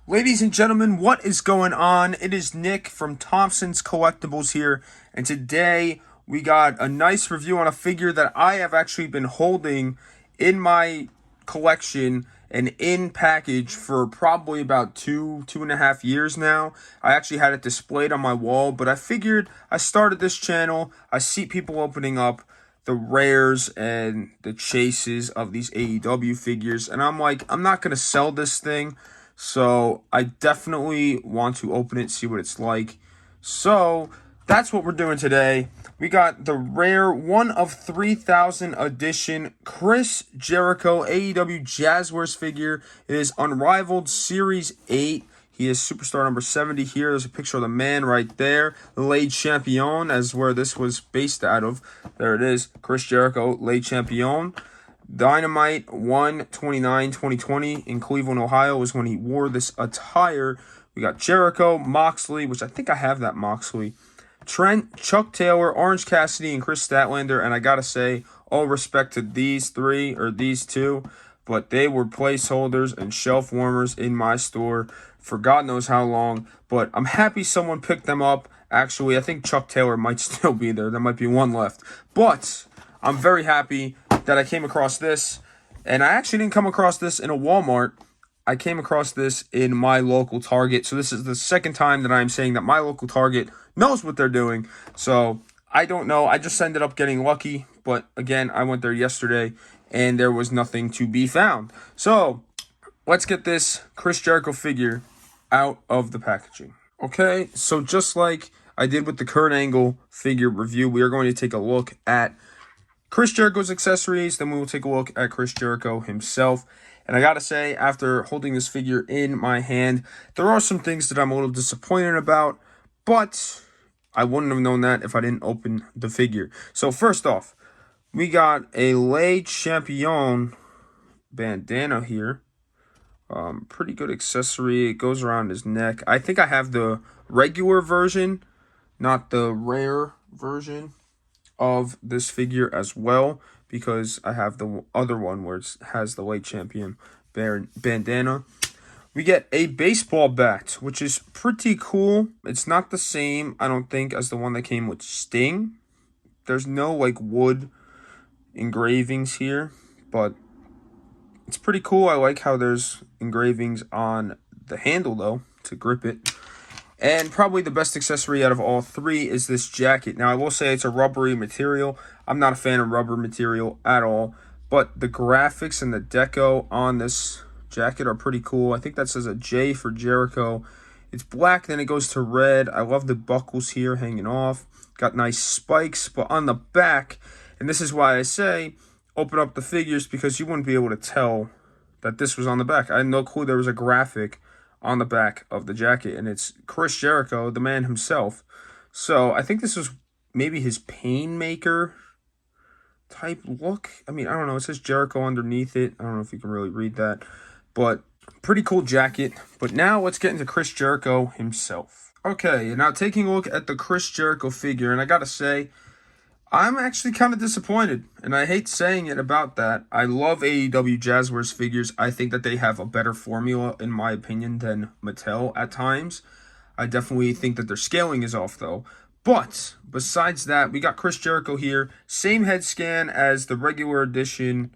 Ladies and gentlemen, what is going on? It is Nick from Thompson's Collectibles here, and today we got a nice review on a figure that I have actually been holding in my collection and in package for probably about two and a half years now. I actually had it displayed on my wall, but I figured I started this channel. I see people opening up the rares and the chases of these AEW figures, and I'm like, I'm not going to sell this thing. So I definitely want to open it, see what it's like. So that's what we're doing today. We got the rare 1 of 3,000 edition Chris Jericho AEW Jazzwares figure. It is Unrivaled Series 8. He is superstar number 70 here. There's a picture of the man right there. Le Champion, as where this was based out of. There it is. Chris Jericho, Le Champion. Dynamite 1/29/2020 in Cleveland, Ohio was when he wore this attire. We got Jericho, Moxley, which I think I have that Moxley, Trent, Chuck Taylor, Orange Cassidy, and Chris Statlander. And I gotta say, all respect to these two, but they were placeholders and shelf warmers in my store for God knows how long. But I'm happy someone picked them up. Actually, I think Chuck Taylor might still be there. There might be one left. But I'm very happy that I came across this, and I actually didn't come across this in a Walmart. I came across this in my local Target. So this is the second time that I'm saying that my local Target knows what they're doing. So I don't know. I just ended up getting lucky. But again, I went there yesterday and there was nothing to be found. So let's get this Chris Jericho figure out of the packaging. Okay, so just like I did with the Kurt Angle figure review, we are going to take a look at Chris Jericho's accessories, then we will take a look at Chris Jericho himself. And I gotta say, after holding this figure in my hand, there are some things that I'm a little disappointed about, but I wouldn't have known that if I didn't open the figure. So first off, we got a Le Champion bandana here. Pretty good accessory. It goes around his neck. I think I have the regular version, not the rare version of this figure as well, because I have the other one where it has the Le Champion bandana. We get a baseball bat, which is pretty cool. It's not the same, I don't think, as the one that came with Sting. There's no like wood engravings here, but it's pretty cool. I like how there's engravings on the handle though to grip it. And probably the best accessory out of all three is this jacket. Now, I will say it's a rubbery material. I'm not a fan of rubber material at all. But the graphics and the deco on this jacket are pretty cool. I think that says a J for Jericho. It's black, then it goes to red. I love the buckles here hanging off. Got nice spikes. But on the back, and this is why I say open up the figures, because you wouldn't be able to tell that this was on the back. I had no clue there was a graphic on the back of the jacket, and it's Chris Jericho, the man himself. So I think this was maybe his Painmaker type look. I mean, I don't know. It says Jericho underneath it. I don't know if you can really read that, but pretty cool jacket. But now let's get into Chris Jericho himself. Okay, now taking a look at the Chris Jericho figure, and I gotta say, I'm actually kind of disappointed, and I hate saying it about that. I love AEW Jazzwares figures. I think that they have a better formula, in my opinion, than Mattel at times. I definitely think that their scaling is off, though. But besides that, we got Chris Jericho here. Same head scan as the regular edition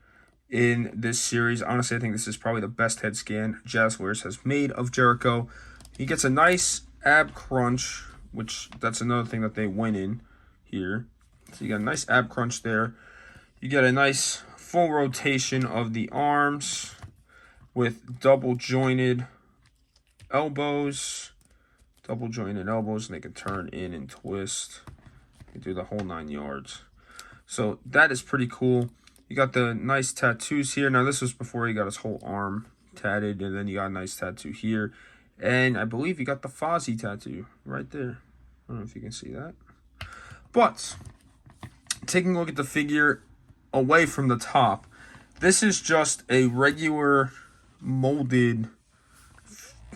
in this series. Honestly, I think this is probably the best head scan Jazzwares has made of Jericho. He gets a nice ab crunch, which that's another thing that they win in here. So you got a nice ab crunch there. You get a nice full rotation of the arms with double jointed elbows. Double jointed elbows, and they can turn in and twist. You do the whole 9 yards. So that is pretty cool. You got the nice tattoos here. Now this was before he got his whole arm tatted, and then you got a nice tattoo here. And I believe you got the Fozzy tattoo right there. I don't know if you can see that. But taking a look at the figure away from the top, this is just a regular molded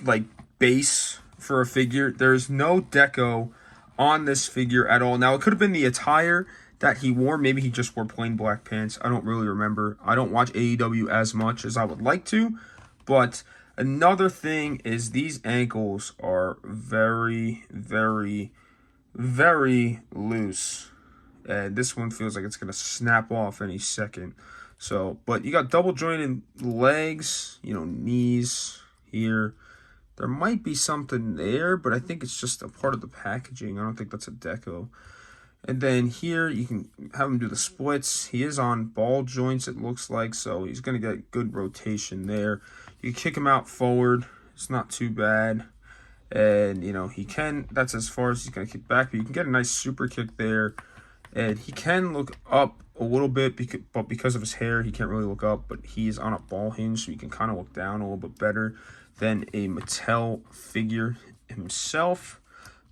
like base for a figure. There's no deco on this figure at all. Now, it could have been the attire that he wore. Maybe he just wore plain black pants. I don't really remember. I don't watch AEW as much as I would like to, but Another thing is these ankles are very, very, very loose. And this one feels like it's going to snap off any second. So, but you got double jointed legs, knees here. There might be something there, but I think it's just a part of the packaging. I don't think that's a deco. And then here, you can have him do the splits. He is on ball joints, it looks like, so he's going to get good rotation there. You kick him out forward. It's not too bad. And, that's as far as he's going to kick back. But you can get a nice super kick there. And he can look up a little bit, but because of his hair, he can't really look up. But he's on a ball hinge, so he can kind of look down a little bit better than a Mattel figure himself.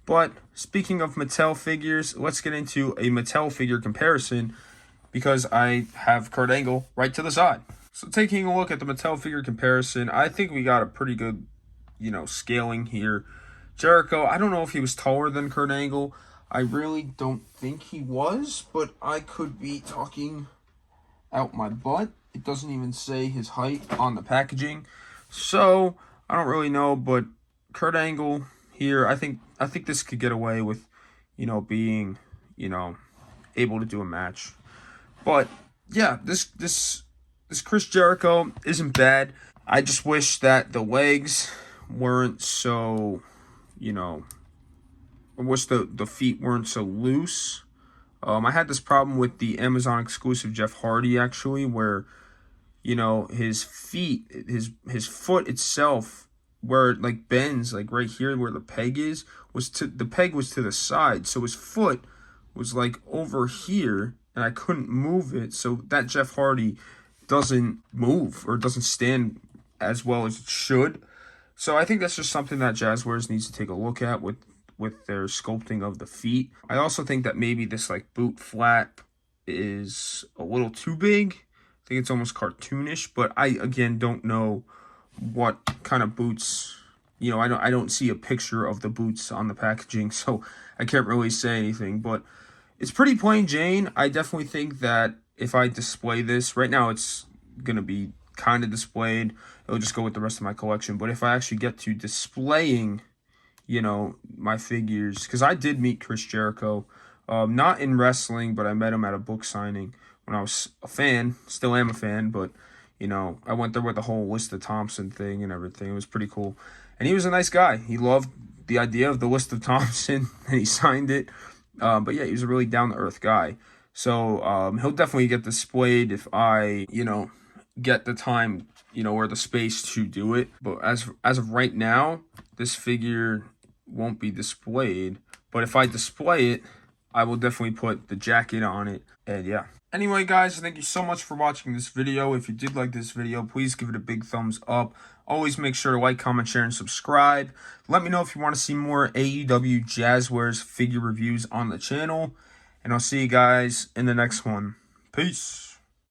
But speaking of Mattel figures, let's get into a Mattel figure comparison because I have Kurt Angle right to the side. So taking a look at the Mattel figure comparison, I think we got a pretty good, scaling here. Jericho, I don't know if he was taller than Kurt Angle. I really don't think he was, but I could be talking out my butt. It doesn't even say his height on the packaging. So, I don't really know, but Kurt Angle here, I think this could get away with, being, able to do a match. But yeah, this Chris Jericho isn't bad. I just wish that the legs weren't so, I wish the feet weren't so loose. I had this problem with the Amazon exclusive Jeff Hardy actually, where his feet, his foot itself, where it like bends, like right here where the peg is, the peg was to the side, so his foot was like over here, and I couldn't move it. So that Jeff Hardy doesn't move or doesn't stand as well as it should. So I think that's just something that Jazzwares needs to take a look at with their sculpting of the feet. I also think that maybe this like boot flap is a little too big. I think it's almost cartoonish, but I again don't know what kind of boots. I don't see a picture of the boots on the packaging, so I can't really say anything, but it's pretty plain Jane. I definitely think that if I display this right now, it's gonna be kind of displayed. It'll just go with the rest of my collection. But if I actually get to displaying my figures, because I did meet Chris Jericho, not in wrestling, but I met him at a book signing when I was a fan, still am a fan, but I went there with the whole list of Thompson thing and everything. It was pretty cool, and he was a nice guy. He loved the idea of the list of Thompson, and he signed it. But yeah, he was a really down-to-earth guy, so he'll definitely get displayed if I get the time or the space to do it. But as of right now, this figure won't be displayed, but if I display it, I will definitely put the jacket on it. And yeah, anyway guys, thank you so much for watching this video. If you did like this video, please give it a big thumbs up. Always make sure to like, comment, share, and subscribe. Let me know if you want to see more AEW Jazzwares figure reviews on the channel, and I'll see you guys in the next one. Peace.